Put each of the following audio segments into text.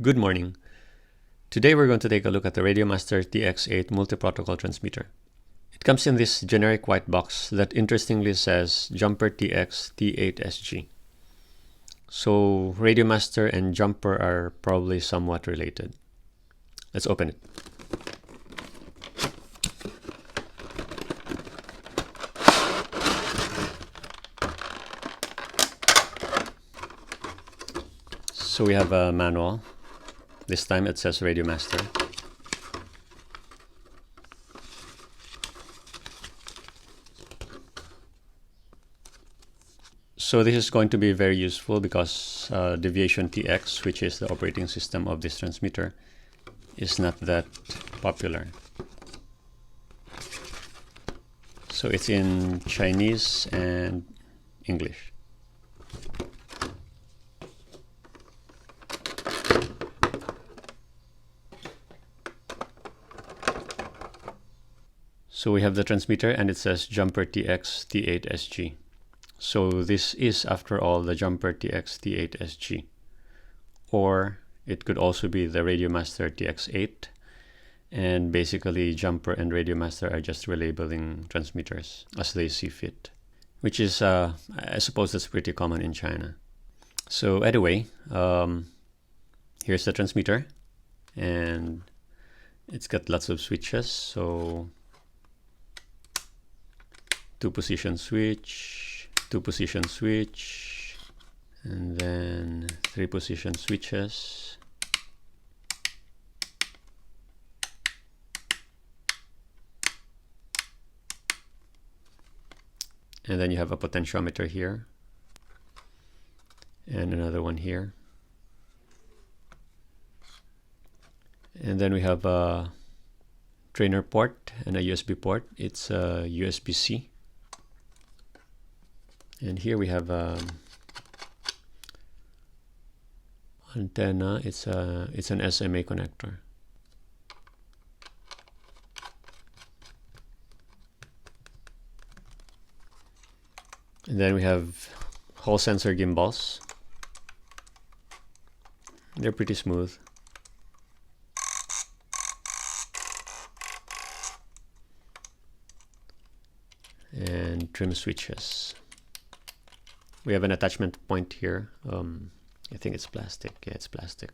Good morning. Today we're going to take a look at the Radiomaster TX8 multi-protocol transmitter. It comes in this generic white box that interestingly says Jumper TX T8SG. So Radiomaster and Jumper are probably somewhat related. Let's open it. So we have a manual. This time it says Radiomaster. So this is going to be very useful because Deviation TX, which is the operating system of this transmitter, is not that popular. So it's in Chinese and English. So we have the transmitter and it says Jumper TX T8SG. So this is, after all, the Jumper TX T8SG. Or it could also be the Radiomaster TX8. And basically Jumper and Radiomaster are just relabeling transmitters as they see fit. Which is, I suppose that's pretty common in China. So anyway, here's the transmitter. And it's got lots of switches. So 2-position switch, 2-position switch, and then 3-position switches. And then you have a potentiometer here, and another one here. And then we have a trainer port and a USB port. It's a USB-C. And here we have antenna. It's an SMA connector. And then we have Hall sensor gimbals. They're pretty smooth. And trim switches. We have an attachment point here. I think it's plastic. Yeah, it's plastic.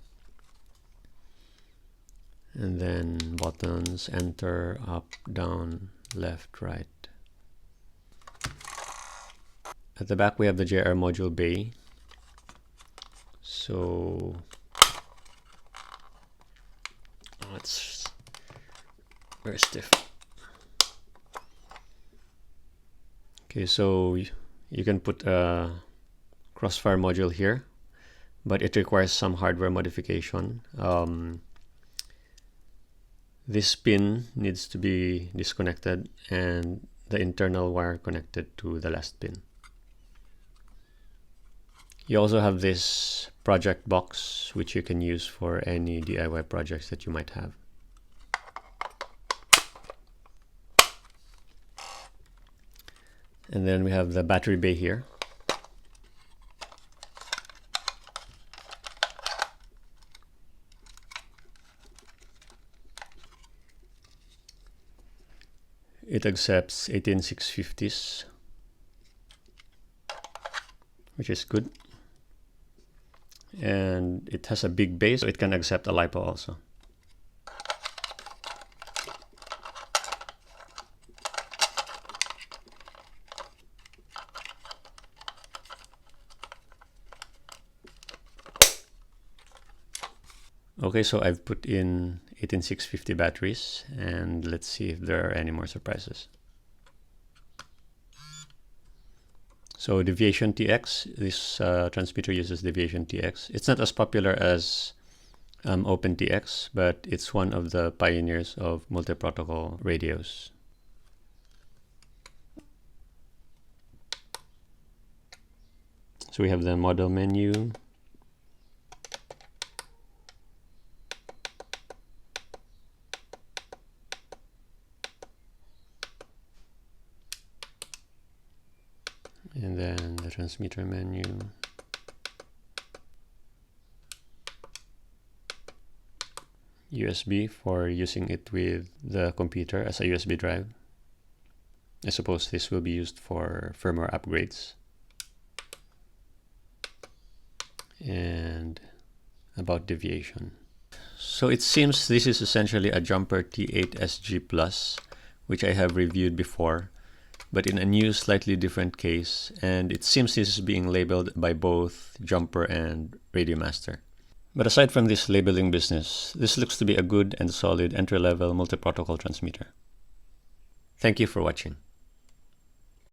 And then buttons, enter, up, down, left, right. At the back we have the JR module bay. So it's very stiff. Okay, so you can put a crossfire module here, but it requires some hardware modification. This pin needs to be disconnected and the internal wire connected to the last pin. You also have this project box, which you can use for any DIY projects that you might have. And then we have the battery bay here. It accepts 18650s, which is good. And it has a big base, so it can accept a LiPo also. Okay, so I've put in 18650 batteries, and let's see if there are any more surprises. So Deviation TX, this transmitter uses Deviation TX. It's not as popular as OpenTX, but it's one of the pioneers of multi-protocol radios. So we have the model menu. And then the transmitter menu. USB for using it with the computer as a USB drive. I suppose this will be used for firmware upgrades. And about deviation. So it seems this is essentially a Jumper T8SG Plus, which I have reviewed before, but in a new, slightly different case, and it seems this is being labeled by both Jumper and Radiomaster. But aside from this labeling business, this looks to be a good and solid entry-level multi-protocol transmitter. Thank you for watching.